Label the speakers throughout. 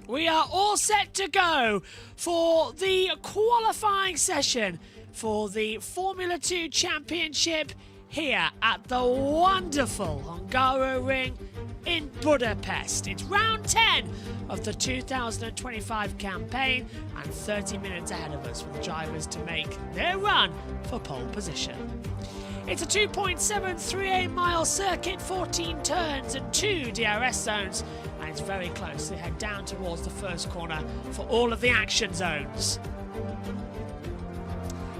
Speaker 1: We are all set to go for the qualifying session for the Formula 2 Championship here at the wonderful Hungaro Ring in Budapest. It's round 10 of the 2025 campaign and 30 minutes ahead of us for the drivers to make their run for pole position. It's a 2.738 mile circuit, 14 turns and 2 DRS zones, and it's very close. They head down towards the first corner for all of the action zones.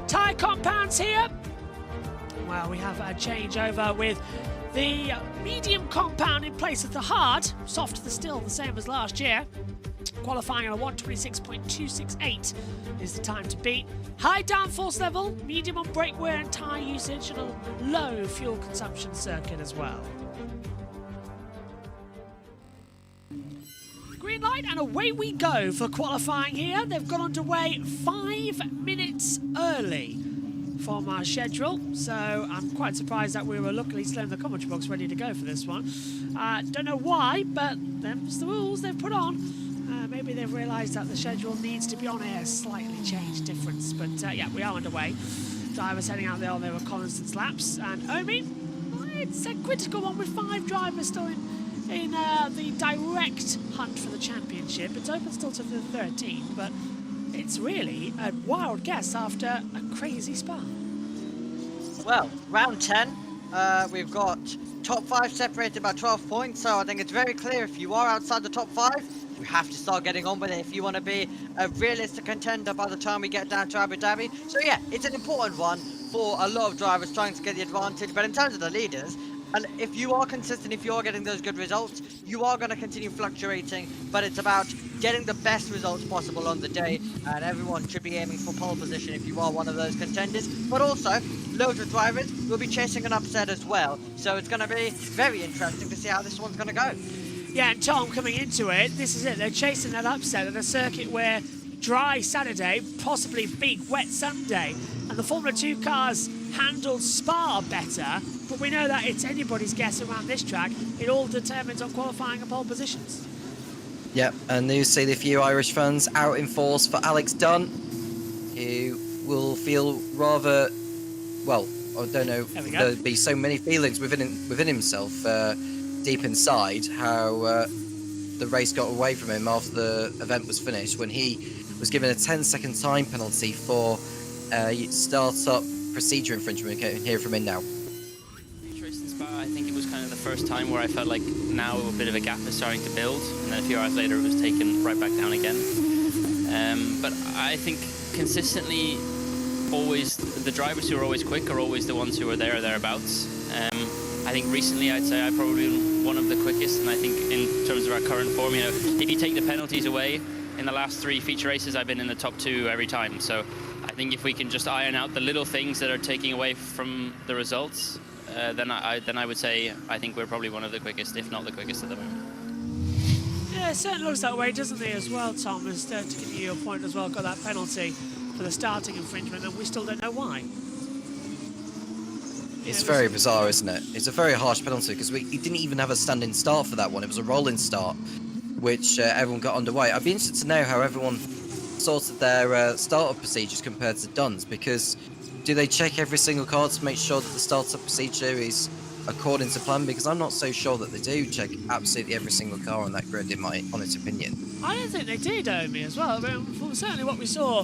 Speaker 1: Tyre compounds here. Well, we have a changeover with the medium compound in place of the hard. Soft still the same as last year. Qualifying at a 126.268 is the time to beat. High downforce level, medium on brake wear and tyre usage, and a low fuel consumption circuit as well. Green light and away we go for qualifying here. They've got underway 5 minutes early from our schedule, so I'm quite surprised that we were luckily still in the commentary box ready to go for this one. Don't know why, but them's the rules they've put on. Maybe they've realised that the schedule needs to be on a slightly changed difference, but yeah, we are underway. Drivers heading out there on their reconnaissance laps, and Omi, it's a critical one with 5 drivers still in the direct hunt for the championship. It's open still to the 13th, but it's really a wild guess after a crazy spa.
Speaker 2: Well, round 10, we've got top 5 separated by 12 points, so I think it's very clear if you are outside the top 5, you have to start getting on with it if you want to be a realistic contender by the time we get down to Abu Dhabi. So yeah, it's an important one for a lot of drivers trying to get the advantage, but in terms of the leaders, and if you are consistent, if you are getting those good results, you are going to continue fluctuating, but it's about getting the best results possible on the day, and everyone should be aiming for pole position if you are one of those contenders. But also, loads of drivers will be chasing an upset as well, so it's going to be very interesting to see how this one's going to go.
Speaker 1: Yeah, and Tom, coming into it, this is it. They're chasing that upset at a circuit where dry Saturday, possibly big wet Sunday, and the Formula 2 cars handled Spa better, but we know that it's anybody's guess around this track. It all determines on qualifying and pole positions.
Speaker 3: Yep, and you see the few Irish fans out in force for Alex Dunn, who will feel rather, well, I don't know, there'll be so many feelings within himself, deep inside, how the race got away from him after the event was finished, when he was given a 10-second time penalty for start-up procedure infringement. We can hear from him now.
Speaker 4: I think it was kind of the first time where I felt like now a bit of a gap is starting to build, and then a few hours later it was taken right back down again. But I think consistently, always the drivers who are always quick are always the ones who are there or thereabouts. I think recently I'd say I probably one of the quickest, and I think in terms of our current form, you know, if you take the penalties away, in the last 3 feature races I've been in the top 2 every time. So I think if we can just iron out the little things that are taking away from the results, then I would say I think we're probably one of the quickest, if not the quickest at the moment.
Speaker 1: Yeah, it certainly looks that way, doesn't it, as well, Tom? As to give you your point as well, got that penalty for the starting infringement, and we still don't know why.
Speaker 3: It's very bizarre, isn't it? It's a very harsh penalty because he didn't even have a standing start for that one. It was a rolling start, which everyone got underway. I'd be interested to know how everyone sorted their startup procedures compared to Dunn's, because do they check every single car to make sure that the startup procedure is according to plan? Because I'm not so sure that they do check absolutely every single car on that grid, in my honest opinion.
Speaker 1: I don't think they did, Omi, as well. I mean, from certainly what we saw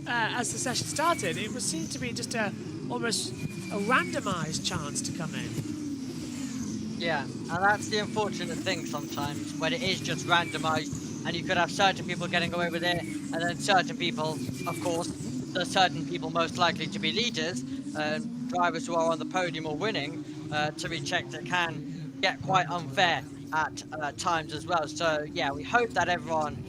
Speaker 1: as the session started, it seemed to be just almost a randomised chance to come in.
Speaker 2: Yeah, and that's the unfortunate thing sometimes, when it is just randomised, and you could have certain people getting away with it, and then certain people, of course, the certain people most likely to be leaders, drivers who are on the podium or winning to be checked. It can get quite unfair at times as well. So yeah, we hope that everyone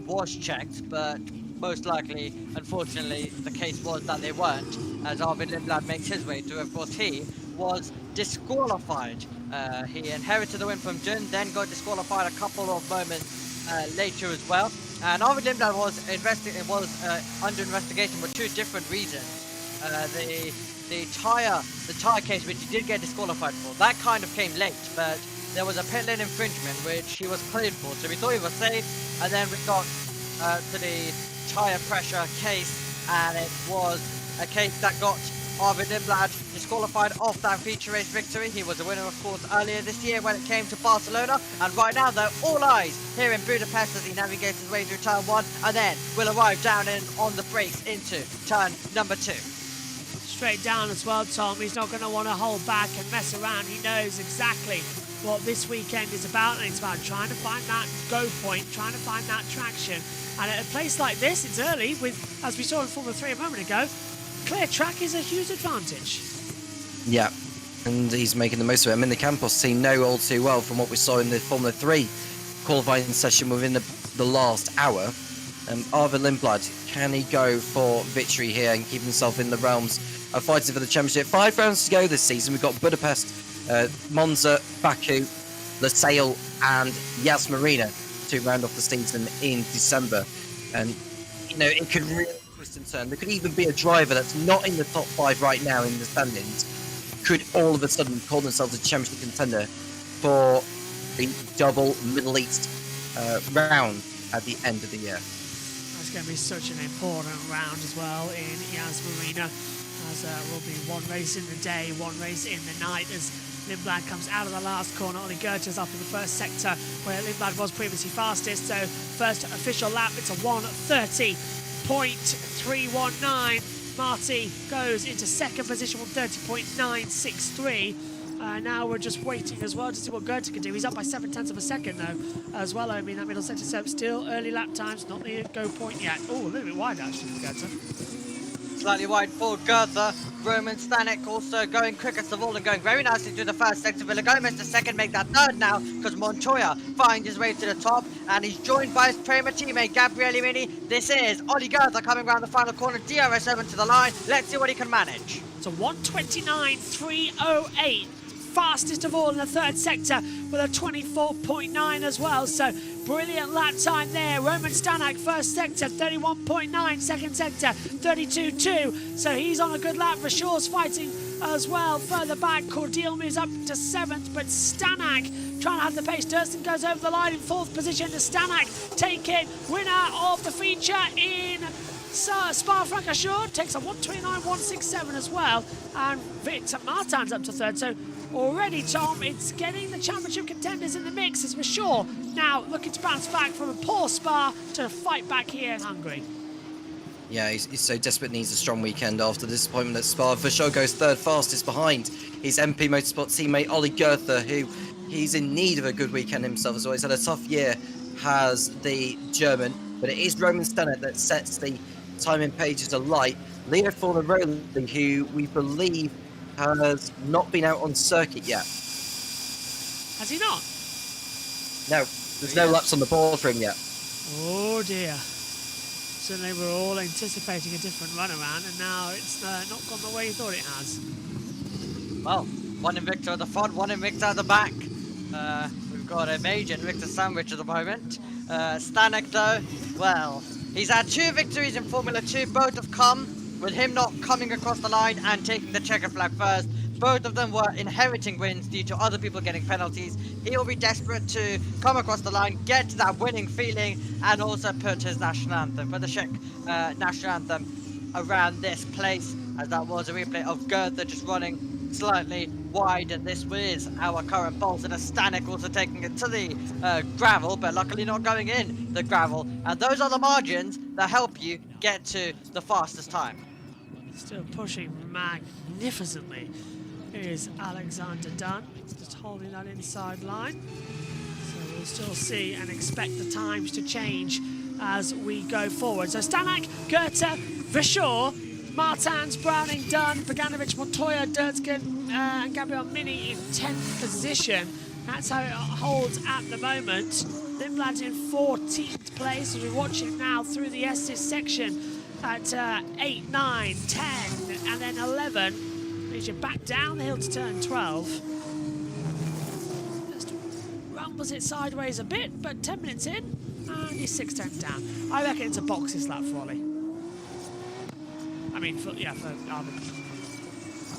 Speaker 2: was checked, but most likely, unfortunately, the case was that they weren't, as Arvid Lindblad makes his way through. Of course, he was disqualified. He inherited the win from Jun, then got disqualified a couple of moments later as well. And Arvid Lindblad was under investigation for two different reasons. The tire case, which he did get disqualified for, that kind of came late, but there was a pit lane infringement which he was cleared for, so we thought he was safe. And then we got to the tire pressure case, and it was a case that got Arvid Lindblad disqualified off that feature race victory. He was a winner, of course, earlier this year when it came to Barcelona, and right now they're all eyes here in Budapest as he navigates his way through turn 1, and then will arrive down in on the brakes into turn number 2.
Speaker 1: Straight down as well, Tom. He's not going to want to hold back and mess around. He knows exactly what this weekend is about, and it's about trying to find that go point, trying to find that traction. And at a place like this, it's early, with, as we saw in Formula 3 a moment ago, clear track is a huge advantage.
Speaker 3: Yeah, and he's making the most of it. I mean, the Campos team know all too well from what we saw in the Formula 3 qualifying session within the last hour. Arvid Lindblad, can he go for victory here and keep himself in the realms of fighting for the championship? 5 rounds to go this season. We've got Budapest, Monza, Baku, Losail and Yas Marina to round off the season in December. And, you know, it could really twist and turn. There could even be a driver that's not in the top 5 right now in the standings, could all of a sudden call themselves a championship contender for the double Middle East round at the end of the year.
Speaker 1: That's going to be such an important round as well in Yas Marina, as will be one race in the day, one race in the night, as Lindblad comes out of the last corner. Ollie Goethes up in the first sector where Lindblad was previously fastest. So first official lap, it's a 1:30.319. Marty goes into second position, 1:30.963. Now we're just waiting as well to see what Goethe can do. He's up by 0.7 of a second though, as well. I mean, that middle sector, so still early lap times, not the go point yet. Oh, a little bit wide actually for Goethe.
Speaker 2: Slightly wide for Goethe. Roman Stanek also going quickest of all and going very nicely through the first sector. Villagomez the second, make that third now, because Montoya finds his way to the top, and he's joined by his Prema teammate Gabriele Mini. This is Ollie Goethe coming around the final corner, DRS7 to the line. Let's see what he can manage.
Speaker 1: So 1:29.308. Fastest of all in the third sector with a 24.9 as well. So brilliant lap time there. Roman Stanek first sector 31.9, second sector 32.2. So he's on a good lap. Rashaw's fighting as well. Further back, Cordial moves up to 7th, but Stanek trying to have the pace. Durston goes over the line in 4th position. The Stanek taking winner of the feature in Spa-Francorchamps, takes a 1:29.167 as well, and Victor Martin's up to 3rd. So already, Tom, it's getting the championship contenders in the mix, as we're sure now looking to bounce back from a poor Spa to fight back here in Hungary.
Speaker 3: Yeah, he's so desperate, needs a strong weekend after the disappointment at Spa. Vachon goes 3rd fastest behind his MP Motorsports teammate Ollie Goethe, who he's in need of a good weekend himself as well. He's had a tough year, has the German, but it is Roman Stanek that sets the timing pages alight. Leo Fornaroli, who we believe has not been out on circuit yet.
Speaker 1: Has he not?
Speaker 3: No, there's no laps on the board for him yet.
Speaker 1: Oh dear. Certainly we're all anticipating a different run around, and now it's not gone the way you thought it has.
Speaker 2: Well, one Invicta at the front, one Invicta at the back. We've got a major Invicta sandwich at the moment. Stanek though, well, he's had 2 victories in Formula 2, both have come with him not coming across the line and taking the checker flag first. Both of them were inheriting wins due to other people getting penalties. He will be desperate to come across the line, get that winning feeling, and also put his national anthem, for the Czech national anthem, around this place, as that was a replay of Goethe just running slightly wide, and this is our current pulse, and a Stanek also taking it to the gravel, but luckily not going in the gravel, and those are the margins that help you get to the fastest time.
Speaker 1: Still pushing magnificently is Alexander Dunn, just holding that inside line. So we'll still see and expect the times to change as we go forward. So Stanek, Goethe, Vachon, Martins, Browning, Dunn, Paganovic, Montoya, Durtskin, and Gabriel Mini in 10th position. That's how it holds at the moment. Lindblad in 14th place, as we're watching now through the S's section at 8, 9, 10, and then 11. Leads you back down the hill to turn 12. Just rumbles it sideways a bit, but 10 minutes in, and he's 6 tenths down. I reckon it's a boxes lap for Ollie. I mean, for Armin.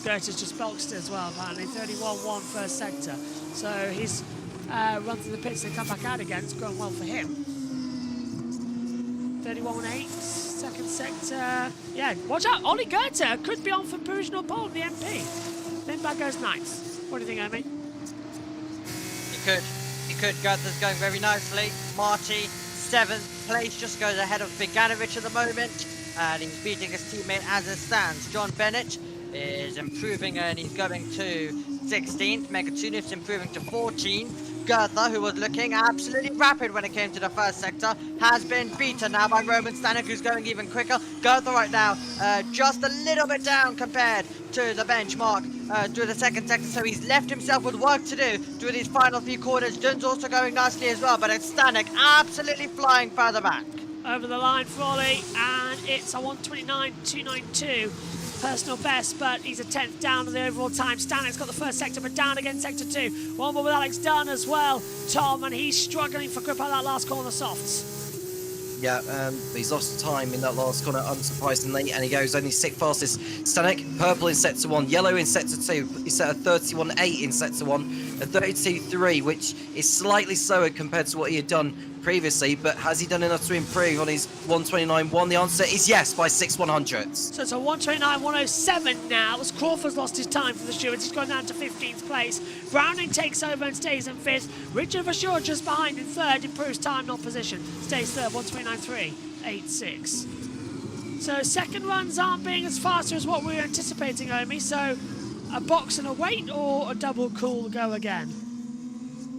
Speaker 1: Goethe's just boxed as well, apparently. 31-1 first sector. So he's run through the pits and come back out again. It's going well for him. 31-8, second sector. Yeah, watch out. Ollie Goethe could be on for provisional pole in the MP. Lindblad goes ninth. What do you think, Amy?
Speaker 2: He could. Goethe's going very nicely. Marty, 7th place, just goes ahead of Biganovic at the moment. And he's beating his teammate as it stands. John Bennett is improving and he's going to 16th. Megatunif's improving to 14th. Goethe, who was looking absolutely rapid when it came to the first sector, has been beaten now by Roman Stanek, who's going even quicker. Goethe right now just a little bit down compared to the benchmark through the second sector, so he's left himself with work to do through these final few quarters. Dunn's also going nicely as well, but it's Stanek absolutely flying further back.
Speaker 1: Over the line for Ollie, and it's a 1:29.292 personal best, but he's a 10th down on the overall time. Stanek's got the first sector, but down again sector 2. One more with Alex Dunn as well, Tom, and he's struggling for grip on that last corner softs.
Speaker 3: Yeah, he's lost time in that last corner, unsurprisingly, and he goes only 6th fastest. Stanek, purple in sector 1, yellow in sector 2. He set a 31.8 in sector 1, a 32.3, which is slightly slower compared to what he had done previously, but has he done enough to improve on his 1:29.1? The answer is yes, by 6/100ths.
Speaker 1: So it's a 1:29.107 now, as Crawford's lost his time for the stewards. He's gone down to 15th place. Browning takes over and stays in 5th. Richard Verschoor just behind in 3rd, improves time, not position. Stays 3rd, 1:29.386. So second runs aren't being as fast as what we were anticipating, Omi. So a box and a wait, or a double cool go again?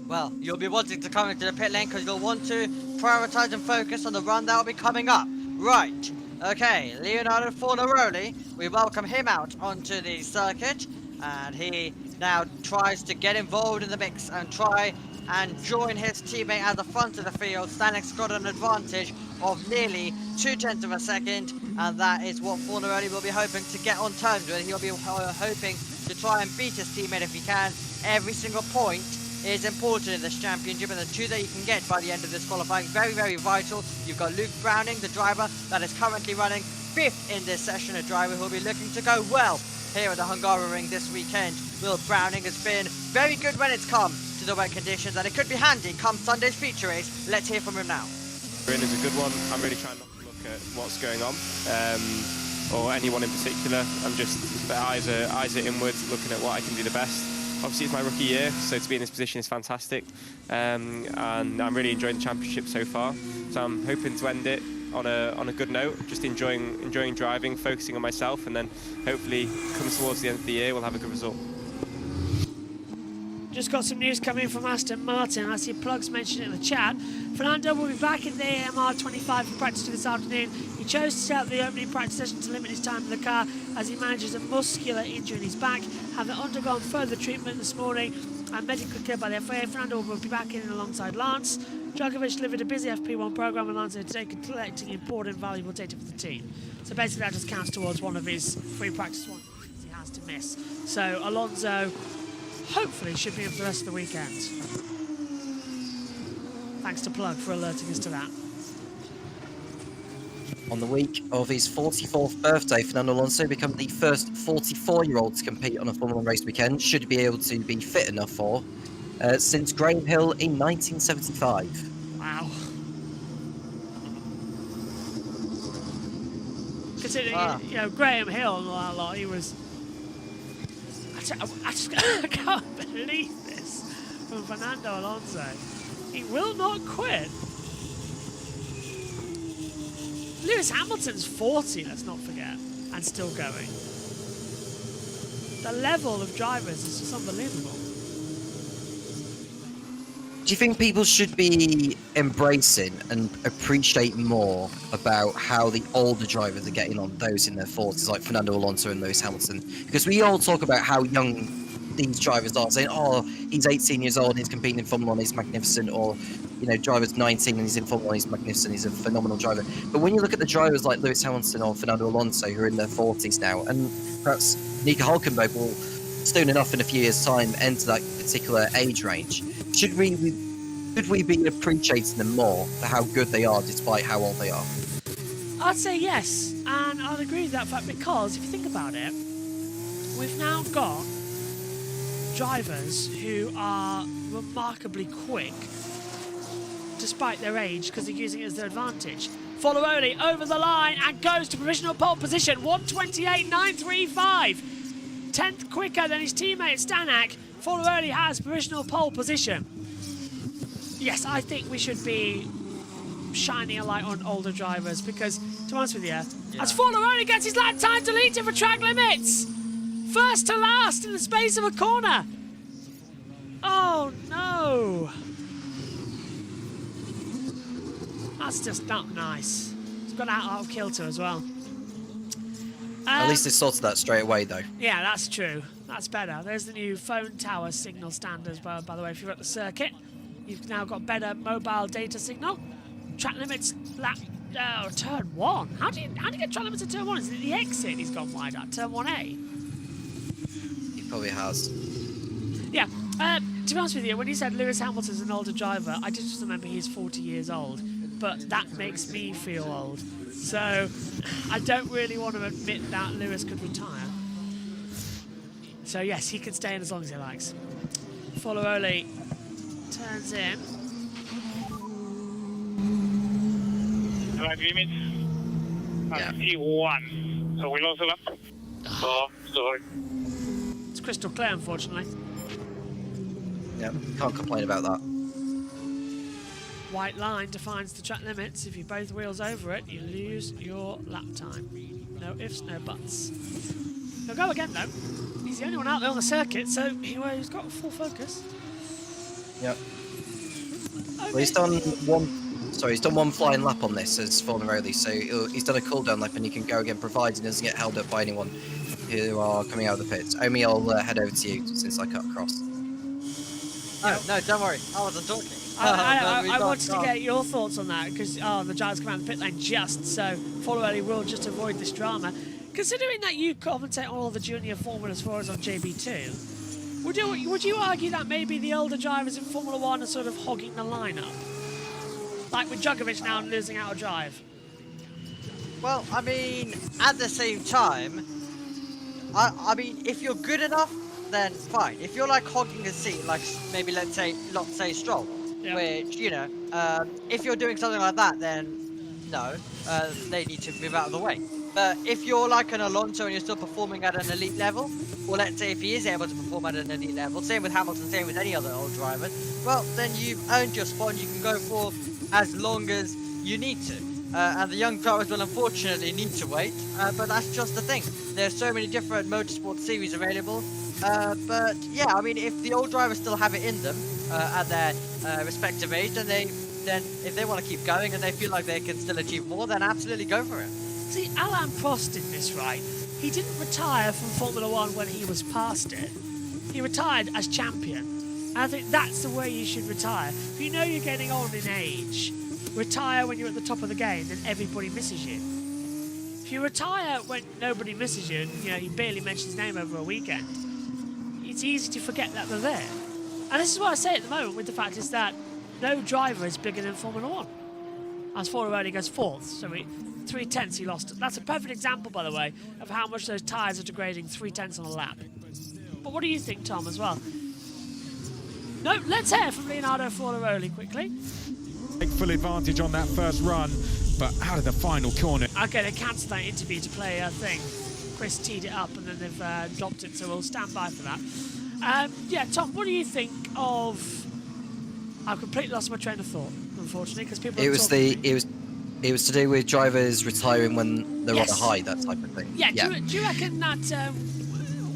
Speaker 2: Well, you'll be wanting to come into the pit lane because you'll want to prioritise and focus on the run that will be coming up. Right. Okay, Leonardo Fornaroli, we welcome him out onto the circuit, and he now tries to get involved in the mix and try and join his teammate at the front of the field. Stanek's got an advantage of nearly 0.2 of a second, and that is what Fornaroli will be hoping to get on terms with. He'll be hoping to try and beat his teammate if he can. Every single point is important in this championship, and the 2 that you can get by the end of this qualifying very, very vital. You've got Luke Browning, the driver that is currently running 5th in this session, a driver who will be looking to go well here at the Hungaroring this weekend. Will Browning has been very good when it's come to the wet conditions, and it could be handy come Sunday's feature race. Let's hear from him now.
Speaker 5: Green is a good one. I'm really trying not to look at what's going on, or anyone in particular. I'm just eyes are inwards, looking at what I can do the best. Obviously, it's my rookie year, so to be in this position is fantastic, and I'm really enjoying the championship so far. So I'm hoping to end it on a good note, just enjoying driving, focusing on myself, and then hopefully, coming towards the end of the year, we'll have a good result.
Speaker 1: Just got some news coming in from Aston Martin. I see Plugs mentioned it in the chat. Fernando will be back in the AMR 25 for practice this afternoon. He chose to set up the opening practice session to limit his time in the car as he manages a muscular injury in his back, having undergone further treatment this morning and medical care by the FIA. Fernando will be back in alongside Lance. Djokovic delivered a busy FP1 program and Lance today, collecting important, valuable data for the team. So basically that just counts towards one of his free practice ones he has to miss. So Alonso hopefully should be in for the rest of the weekend. Thanks to Plug for alerting us to that.
Speaker 3: On the week of his 44th birthday, Fernando Alonso became the first 44-year-old to compete on a Formula 1 race weekend, should be able to be fit enough for, since Graham Hill in 1975.
Speaker 1: Wow. Considering, you know, Graham Hill and all that lot, he was... I can't believe this from Fernando Alonso. He will not quit. Lewis Hamilton's 40, let's not forget, and still going. The level of drivers is just unbelievable.
Speaker 3: you think people should be embracing and appreciate more about how the older drivers are getting on, those in their 40s, like Fernando Alonso and Lewis Hamilton? Because we all talk about how young these drivers are, saying, oh, he's 18 years old, he's competing in Formula 1, he's magnificent, or, you know, driver's 19 and he's in Formula 1, he's magnificent, he's a phenomenal driver. But when you look at the drivers like Lewis Hamilton or Fernando Alonso, who are in their 40s now, and perhaps Nico Hülkenberg will soon enough in a few years' time enter that particular age range, should we be appreciating them more for how good they are despite how old they are?
Speaker 1: I'd say yes, and I'd agree with that fact, because if you think about it, we've now got drivers who are remarkably quick despite their age, because they're using it as their advantage. Foloroli over the line and goes to provisional pole position, 1:28.935. 10th quicker than his teammate Stanek. Foloroli has provisional pole position. Yes, I think we should be shining a light on older drivers, because, to be honest with you, as Foloroli gets his lap time deleted for track limits, first to last in the space of a corner. Oh no! That's just not nice. He's got out of kilter as well.
Speaker 3: At least they sorted that straight away, though.
Speaker 1: Yeah, that's true. That's better. There's the new phone tower signal standards, by the way, if you're at the circuit. You've now got better mobile data signal. Track limits, turn 1. How do you get track limits at turn 1? Is it the exit he's gone wide at? Turn 1A?
Speaker 3: He probably has.
Speaker 1: Yeah. To be honest with you, when you said Lewis Hamilton's an older driver, I did just remember he's 40 years old. But that makes me feel old. So I don't really want to admit that Lewis could retire. So yes, he can stay in as long as he likes. Foloroli turns in.
Speaker 6: Right limits.
Speaker 3: Yeah.
Speaker 6: T1. So we lost a lap. Oh, sorry.
Speaker 1: It's crystal clear, unfortunately.
Speaker 3: Yeah, can't complain about that.
Speaker 1: White line defines the track limits. If you both wheels over it, you lose your lap time. No ifs, no buts. He'll go again, though. He's the only one out there on the circuit, so he's got full focus.
Speaker 3: Yep. Well, he's done one flying lap on this as Foloroli, so he's done a cooldown lap and he can go again, provided he doesn't get held up by anyone who are coming out of the pits. Omi, I'll head over to you since I cut across.
Speaker 2: Oh, no, don't worry. I wasn't talking.
Speaker 1: I wanted to get your thoughts on that, because the drivers come out of the pit lane just so Foloroli will just avoid this drama. Considering that you commentate on all the junior formulas for us on JB2, would you argue that maybe the older drivers in Formula 1 are sort of hogging the lineup? Like with Djokovic now losing out a drive?
Speaker 2: Well, I mean, at the same time, I mean, if you're good enough, then fine. If you're like hogging a seat, like maybe let's say Stroll, which, you know, if you're doing something like that, then no, they need to move out of the way. But if you're like an Alonso and you're still performing at an elite level, or let's say if he is able to perform at an elite level, same with Hamilton, same with any other old driver, well, then you've earned your spot and you can go for as long as you need to. And the young drivers will unfortunately need to wait, but that's just the thing. There's so many different motorsport series available, but yeah, I mean, if the old drivers still have it in them at their respective age, then if they want to keep going and they feel like they can still achieve more, then absolutely go for it.
Speaker 1: See, Alain Prost did this right. He didn't retire from Formula 1 when he was past it. He retired as champion. And I think that's the way you should retire. If you know you're getting on in age, retire when you're at the top of the game, then everybody misses you. If you retire when nobody misses you, you know, you barely mention his name over a weekend, it's easy to forget that they're there. And this is what I say at the moment with the fact is that no driver is bigger than Formula 1. As Foloroli goes fourth, so 3/10 he lost. That's a perfect example, by the way, of how much those tyres are degrading 3/10 on a lap. But what do you think, Tom, as well? No, let's hear from Leonardo Foloroli quickly.
Speaker 7: Take full advantage on that first run, but out of the final corner.
Speaker 1: Okay, they cancelled that interview to play a thing. Chris teed it up and then they've dropped it, so we'll stand by for that. Yeah, Tom, what do you think of... I've completely lost my train of thought, unfortunately, because people
Speaker 3: It was to do with drivers retiring when they're on a high, that type of thing.
Speaker 1: Yeah, do you reckon that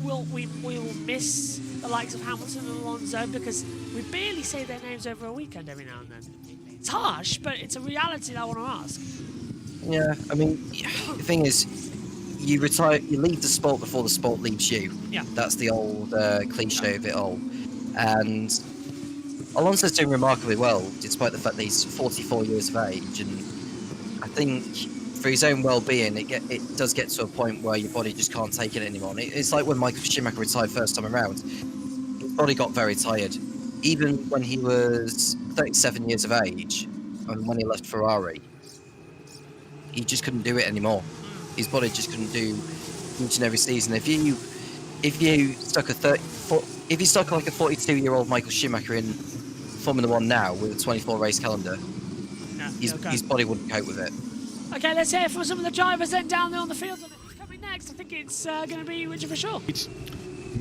Speaker 1: we will miss the likes of Hamilton and Alonso, because we barely say their names over a weekend every now and then. It's harsh, but it's a reality that I want to ask.
Speaker 3: Yeah, I mean, the thing is, you leave the sport before the sport leaves you.
Speaker 1: Yeah.
Speaker 3: That's the old cliche of it all. And Alonso's doing remarkably well, despite the fact that he's 44 years of age. And I think for his own well-being, it does get to a point where your body just can't take it anymore. And it's like when Michael Schumacher retired first time around. His body got very tired. Even when he was 37 years of age, and when he left Ferrari, he just couldn't do it anymore. His body just couldn't do each and every season. If you stuck like a 42-year-old Michael Schumacher in Formula 1 now with a 24 race calendar, his body wouldn't cope with it.
Speaker 1: Okay, let's hear from some of the drivers then down there on the field. Who's coming next? I think it's going to be Richard for sure.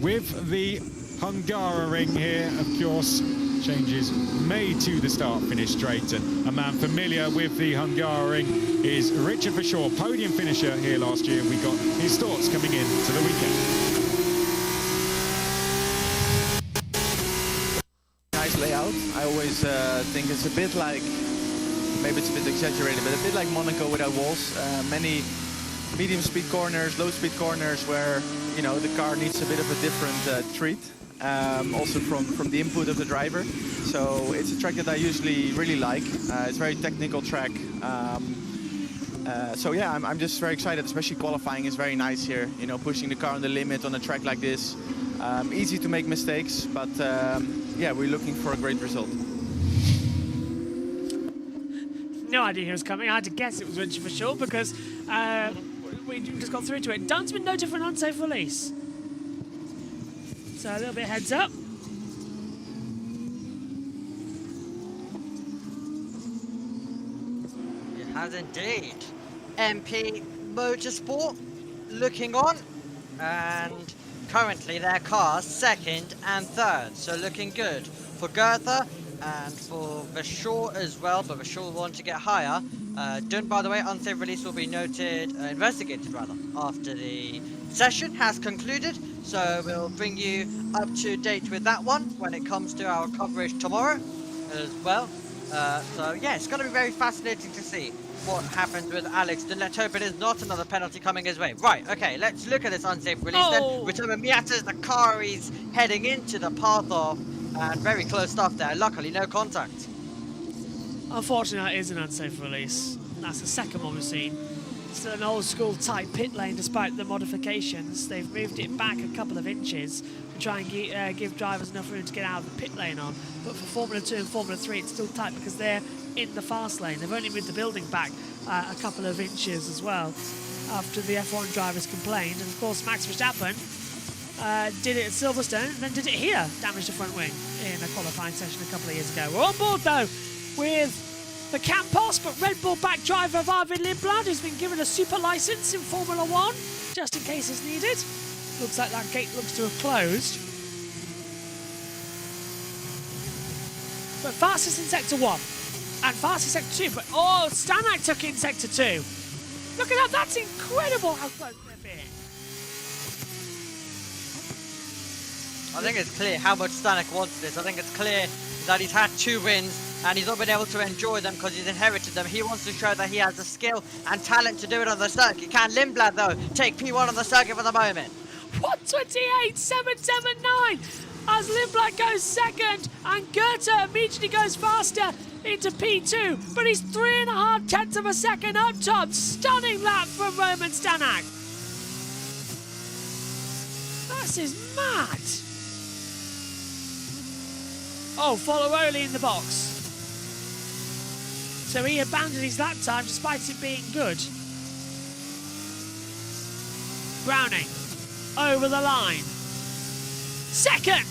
Speaker 7: With the Hungaroring here, of course, changes made to the start-finish straight, and a man familiar with the Hungaroring is Richard Verschoor, podium finisher here last year. We got his thoughts coming in to the weekend.
Speaker 8: Nice layout. I always think it's a bit like, maybe it's a bit exaggerated, but a bit like Monaco without walls. Many medium-speed corners, low-speed corners where, you know, the car needs a bit of a different treat. Also from the input of the driver. So it's a track that I usually really like. It's a very technical track. So yeah, I'm just very excited, especially qualifying is very nice here. You know, pushing the car on the limit on a track like this. Easy to make mistakes, but yeah, we're looking for a great result.
Speaker 1: No idea who was coming. I had to guess it was Richard for sure because we just got through to it. Dunn's been noted for an unsafe release. So a little bit heads up.
Speaker 2: It has indeed. MP Motorsport looking on, and currently their cars second and third, so looking good for Goethe and for Verschoor as well, but Verschoor will want to get higher. Dunn, by the way, unsafe release will be investigated rather, after the session has concluded, so we'll bring you up to date with that one when it comes to our coverage tomorrow as well. So yeah, it's going to be very fascinating to see what happens with Alex Dunn. Let's hope it is not another penalty coming his way. Right, okay, let's look at this unsafe release then. Remember, Miata's the car he's heading into the path of, and very close stuff there. Luckily, no contact.
Speaker 1: Unfortunately, that is an unsafe release. That's the second one we've seen. Still an old school tight pit lane despite the modifications. They've moved it back a couple of inches to try and give drivers enough room to get out of the pit lane on. But for Formula 2 and Formula 3, it's still tight because they're in the fast lane. They've only moved the building back a couple of inches as well after the F1 drivers complained. And of course, Max Verstappen did it at Silverstone and then did it here, damaged the front wing in a qualifying session a couple of years ago. We're on board though with the Campos, but Red Bull back driver Arvid Lindblad, who's been given a super license in Formula 1, just in case it's needed. Looks like that gate looks to have closed. But fastest in Sector 1, and fastest in Sector 2, but oh, Stanek took in Sector 2. Look at that, that's incredible how close they've been.
Speaker 2: I think it's clear how much Stanek wants this. I think it's clear that he's had 2 wins and he's not been able to enjoy them because he's inherited them. He wants to show that he has the skill and talent to do it on the circuit. Can Lindblad, though, take P1 on the circuit for the moment?
Speaker 1: 1:28.779 as Lindblad goes second and Goethe immediately goes faster into P2, but he's 3.5 tenths of a second up top. Stunning lap from Roman Stanek. This is mad. Oh, Follow-Only in the box. So he abandoned his lap time despite it being good. Browning over the line. Second,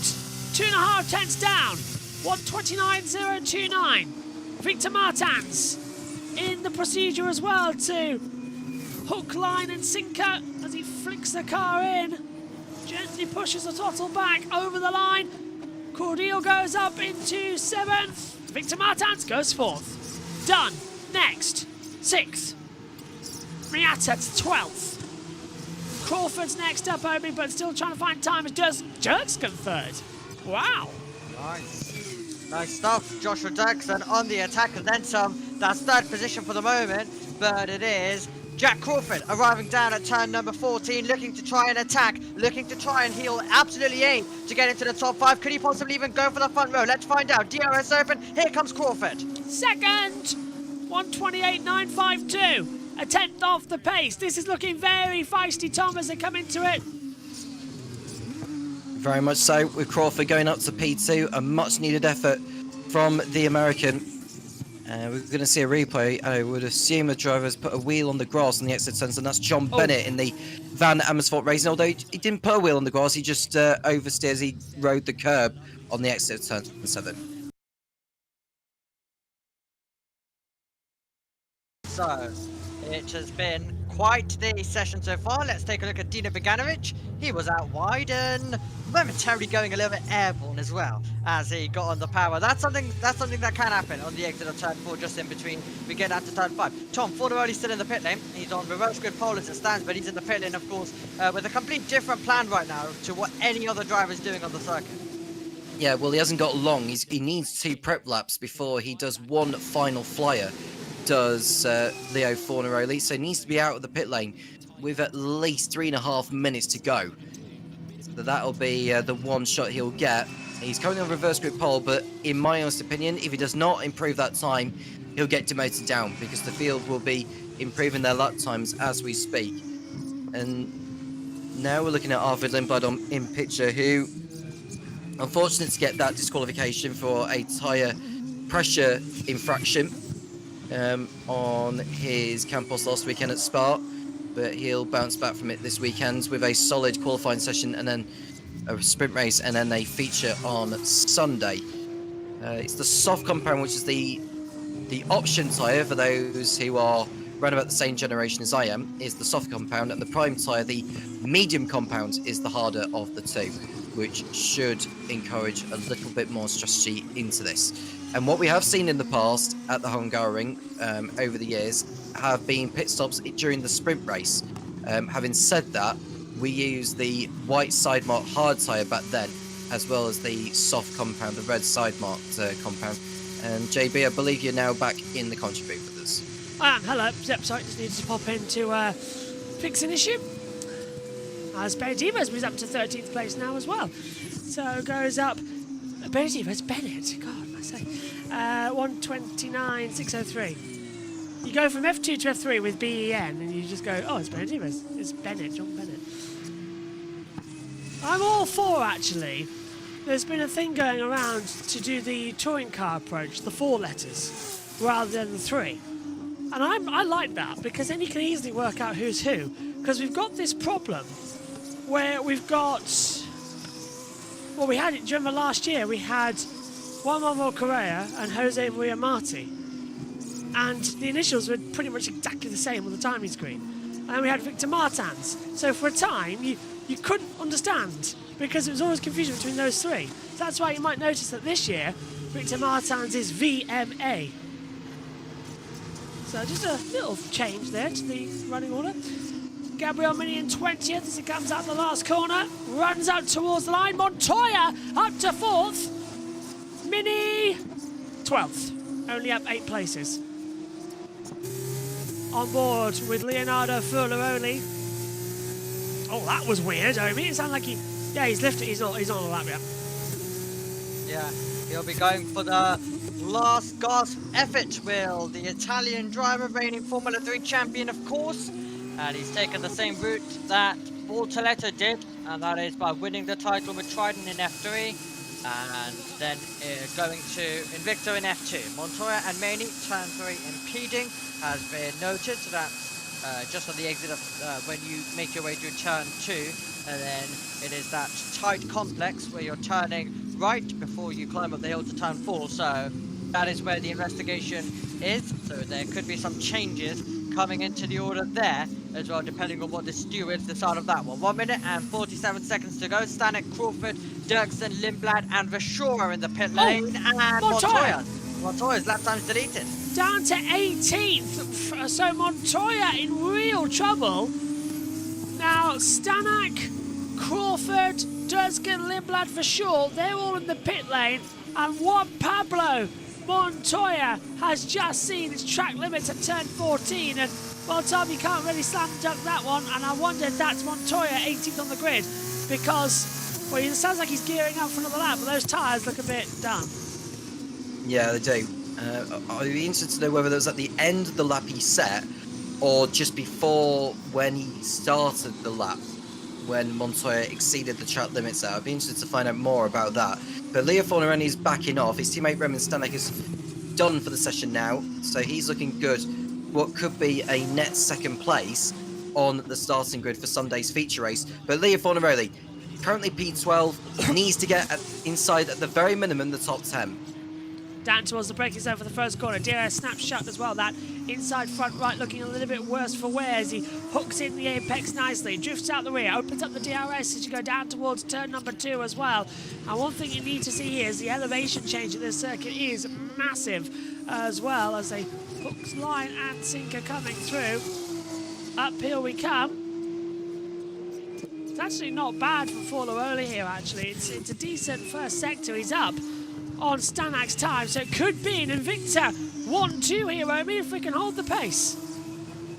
Speaker 1: 2.5 tenths down. 1:29.029. Victor Martins in the procedure as well to hook, line and sinker as he flicks the car in. Gently pushes the throttle back over the line. Cordial goes up into 7th. Victor Martins goes 4th. Dunn next, 6th. Miata 12th. Crawford's next up, Obi, but still trying to find time as Jerkskin third. Wow.
Speaker 2: Nice stuff. Joshua Dirksen on the attack and then some. That's third position for the moment, but it is Jack Crawford arriving down at turn number 14, looking to try and attack, looking to try and he'll absolutely aim to get into the top 5. Could he possibly even go for the front row? Let's find out. DRS open. Here comes Crawford.
Speaker 1: Second, 128.952. A tenth off the pace. This is looking very feisty, Tom, as they come into it.
Speaker 3: Very much so, with Crawford going up to P2, a much needed effort from the American. We're going to see a replay. I would assume the driver has put a wheel on the grass on the exit turns, and that's John Bennett in the Van Amersfoort Racing. Although he didn't put a wheel on the grass, he just oversteers. He rode the curb on the exit turn 7.
Speaker 2: So, it has been quite the session so far. Let's take a look at Dino Beganovic. He was out wide and momentarily going a little bit airborne as well as he got on the power. That's something that can happen on the exit of turn 4, just in between we get out to turn 5. Tom Fordarelli's still in the pit lane. He's on reverse grid pole as it stands, but he's in the pit lane, of course, with a complete different plan right now to what any other driver is doing on the circuit.
Speaker 3: Yeah, well, he hasn't got long. He needs 2 prep laps before he does one final flyer. Does Leo Fornaroli, so he needs to be out of the pit lane with at least 3.5 minutes to go. So that'll be the one shot he'll get. He's currently on reverse grid pole, but in my honest opinion, if he does not improve that time, he'll get demoted down because the field will be improving their lap times as we speak. And now we're looking at Arvid Lindblad in picture, who unfortunate to get that disqualification for a tyre pressure infraction on his Campos last weekend at Spa, but he'll bounce back from it this weekend with a solid qualifying session and then a sprint race and then a feature on Sunday. It's the soft compound, which is the option tyre for those who are around about the same generation as I am, is the soft compound, and the prime tyre, the medium compound, is the harder of the two, which should encourage a little bit more strategy into this. And what we have seen in the past at the Hungaroring over the years have been pit stops during the sprint race. Having said that, we use the white side marked hard tyre back then, as well as the soft compound, the red side marked compound. And JB, I believe you're now back in the commentary booth with us.
Speaker 1: I am. Hello. Yep, sorry, just needed to pop in to fix an issue. As Benedivas moves up to 13th place now as well. So goes up. Benedivas, Bennett. God. 129.603. You go from F2 to F3 with BEN, and you just go, oh, it's Benedivas. It's Bennett, John Bennett. I'm all for, actually. There's been a thing going around to do the touring car approach, the 4 letters, rather than the 3. And I like that, because then you can easily work out who's who. Because we've got this problem where we've got... Well, we had it during the last year. We had Juan Manuel Correa and Jose Maria Marti. And the initials were pretty much exactly the same on the timing screen. And then we had Victor Martins. So for a time, you couldn't understand, because it was always confusion between those 3. So that's why you might notice that this year, Victor Martins is VMA. So just a little change there to the running order. Gabriel Mini in 20th as he comes out the last corner. Runs out towards the line. Montoya up to 4th. Mini 12th. Only up 8 places. On board with Leonardo Furlaroli. Oh, that was weird, Omi. It sounded like he... Yeah, he's lifted. He's not on a lap yet.
Speaker 2: Yeah, he'll be going for the last gasp effort, Will. The Italian driver, reigning Formula 3 champion, of course. And he's taken the same route that Bortoletto did, and that is by winning the title with Trident in F3, and then going to Invicto in F2. Montoya and Maney, turn 3 impeding, has been noted, so that's just on the exit of when you make your way through turn 2, and then it is that tight complex where you're turning right before you climb up the hill to turn 4, so that is where the investigation is, so there could be some changes coming into the order there as well, depending on what the stewards decide of that one. 1 minute and 47 seconds to go. Stanek, Crawford, Dirksen, Lindblad, and Vashora in the pit lane. And Montoya. Montoya's lap time's deleted.
Speaker 1: Down to 18th. So Montoya in real trouble. Now, Stanek, Crawford, Durskin, Lindblad for sure. They're all in the pit lane. And Juan Pablo Montoya has just seen its track limits at turn 14. And, well, Tom, you can't really slam dunk that one. And I wonder if that's Montoya 18th on the grid. Because, well, it sounds like he's gearing up for another lap. But those tyres look a bit done.
Speaker 3: Yeah, they do. I'd be interested to know whether that was at the end of the lap he set or just before when he started the lap, when Montoya exceeded the track limits there. I'd be interested to find out more about that. But Leo Fornerani is backing off. His teammate Roman Stanek is done for the session now, so he's looking good. What could be a net second place on the starting grid for Sunday's feature race. But Leo Fornerani, currently P12, needs to get inside at the very minimum the top 10.
Speaker 1: Down towards the braking zone for the first corner. DRS snaps shut as well. That inside front right looking a little bit worse for wear as he hooks in the apex nicely. Drifts out the rear. Opens up the DRS as you go down towards turn number 2 as well. And one thing you need to see here is the elevation change at this circuit is massive as well as they hooks, line and sinker coming through. Uphill we come. It's actually not bad for Forneroli here actually. It's a decent first sector. He's up on Stanak's time, so it could be an Invicta 1-2 here, Romy, if we can hold the pace.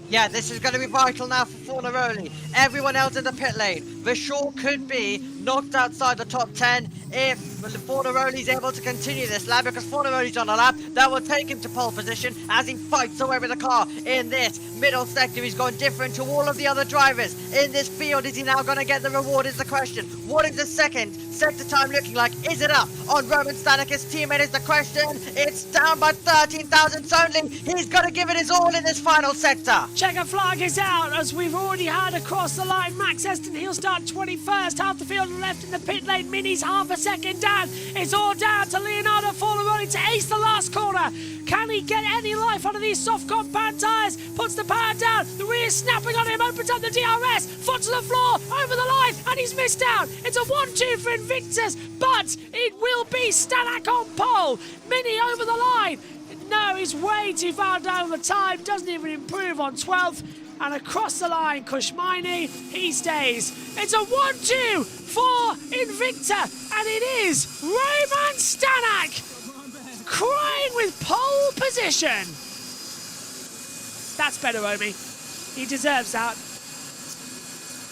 Speaker 2: Yeah, this is going to be vital now for Forneroli. Everyone else in the pit lane. Vishal could be knocked outside the top 10 if Forneroli's able to continue this lap, because Forneroli's on a lap that will take him to pole position as he fights away with the car in this middle sector. He's going different to all of the other drivers in this field. Is he now going to get the reward is the question. What is the second sector time looking like? Is it up on Roman Stanek, his teammate, is the question. It's down by 13 thousandths only. He's got to give it his all in this final sector.
Speaker 1: Checker flag is out as we've already had across the line. Max Eston, he'll start 21st. Half the field left in the pit lane. Mini's half a second down. It's all down to Leonardo Forneroli to ace the last corner. Can he get any life out of these soft compound tyres? Puts the power down. The rear's snapping on him. Opens up the DRS. Foot to the floor. Over the line. And he's missed out. It's a 1-2 for Invictus. But it will be Stanek on pole. Mini over the line. No, he's way too far down the time. Doesn't even improve on 12th. And across the line, Kushmaini, he stays. It's a 1-2 for Invicta. And it is Roman Stanek crying with pole position. That's better, Romy. He deserves that.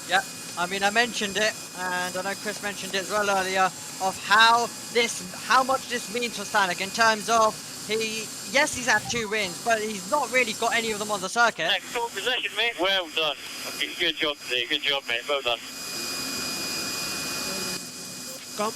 Speaker 2: Yeah, I mean, I mentioned it, and I know Chris mentioned it as well earlier, of how much this means for Stanek in terms of yes, he's had 2 wins, but he's not really got any of them on the circuit.
Speaker 6: Excellent possession, mate. Well done. Okay, good job today. Good job, mate. Well done.
Speaker 1: Go.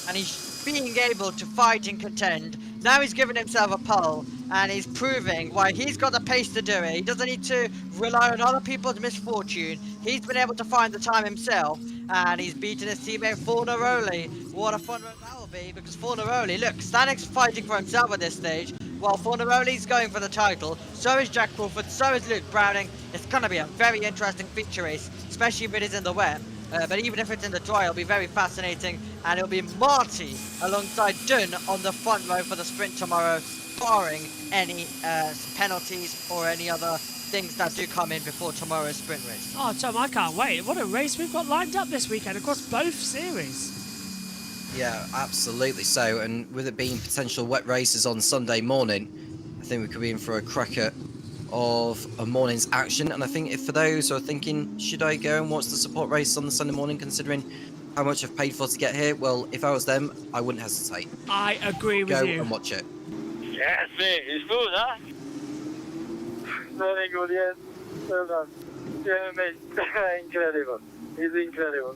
Speaker 2: And he's being able to fight and contend. Now he's given himself a pole, and he's proving why he's got the pace to do it. He doesn't need to rely on other people's misfortune. He's been able to find the time himself, and he's beaten his teammate Forneroli. What a fun run that will be, because Forneroli, look, Stanek's fighting for himself at this stage, while Forneroli's going for the title. So is Jack Crawford, so is Luke Browning. It's going to be a very interesting feature race, especially if it is in the wet. But even if it's in the dry, it'll be very fascinating. And it'll be Marty alongside Dunn on the front row for the sprint tomorrow, barring any penalties or any other things that do come in before tomorrow's sprint race.
Speaker 1: Oh, Tom, I can't wait. What a race we've got lined up this weekend across both series.
Speaker 3: Yeah, absolutely so. And with it being potential wet races on Sunday morning, I think we could be in for a cracker of a morning's action. And I think if for those who are thinking, should I go and watch the support race on the Sunday morning, considering how much I've paid for to get here? Well, if I was them, I wouldn't hesitate.
Speaker 1: I agree with you.
Speaker 3: Go and watch it.
Speaker 6: Yes, mate. It's good, huh? Very good, yes. Well done. Yeah, mate. Incredible. It's incredible.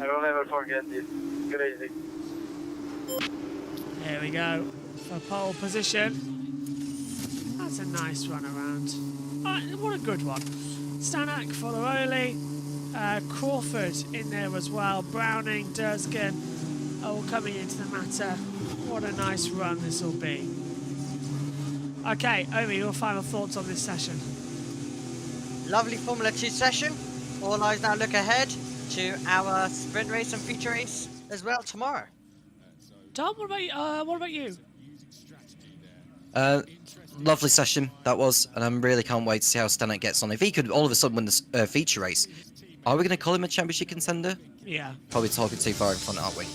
Speaker 6: I will never forget this. Crazy.
Speaker 1: There we go. For pole position. That's a nice run around. What a good one. Stanek, Forneroli, Crawford in there as well. Browning, Durskin, all coming into the matter. What a nice run this will be. Okay, Omi, your final thoughts on this session?
Speaker 2: Lovely Formula 2 session. All eyes now look ahead to our sprint race and feature race as well tomorrow.
Speaker 1: Tom, what about you?
Speaker 3: Lovely session that was, and I really can't wait to see how Stanek gets on. If he could all of a sudden win the feature race, are we going to call him a championship contender?
Speaker 1: Yeah.
Speaker 3: Probably talking too far in front, aren't we?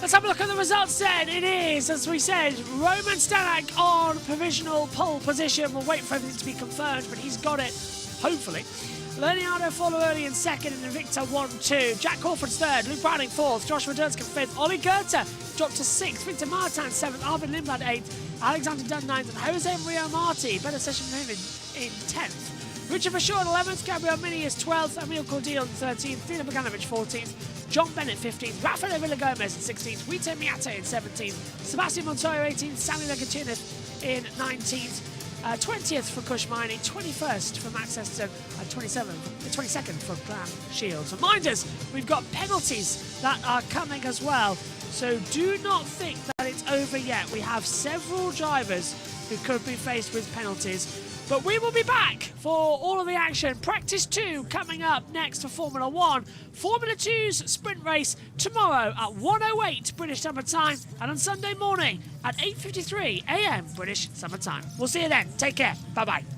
Speaker 1: Let's have a look at the results then. It is, as we said, Roman Stanek on provisional pole position. We'll wait for everything to be confirmed, but he's got it, hopefully. Leonardo follow early in second, and Victor 1-2. Jack Crawford's third, Luke Browning fourth, Joshua Dunscombe fifth, Ollie Goethe dropped to sixth, Victor Martin seventh, Arvin Lindblad eighth, Alexander Dunn ninth, and Jose Maria Marti, better session for him in 10th. Richard Verschoor 11th, Gabriel Mini is 12th, Emil Cordial 13th, Fina Boganovic 14th, John Bennett 15th, Rafael Villagomez 16th, Rito Miata in 17th, Sebastian Montoya 18th, Stanley Legatinith in 19th, 20th for Kush Mining, 21st for Max Heston, and 22nd for Glam Shields. Reminders, we've got penalties that are coming as well, so do not think that it's over yet. We have several drivers who could be faced with penalties, but we will be back for all of the action. Practice 2 coming up next for Formula 1. Formula 2's sprint race tomorrow at 1:08 British Summer Time, and on Sunday morning at 8:53 AM British Summer Time. We'll see you then. Take care. Bye-bye.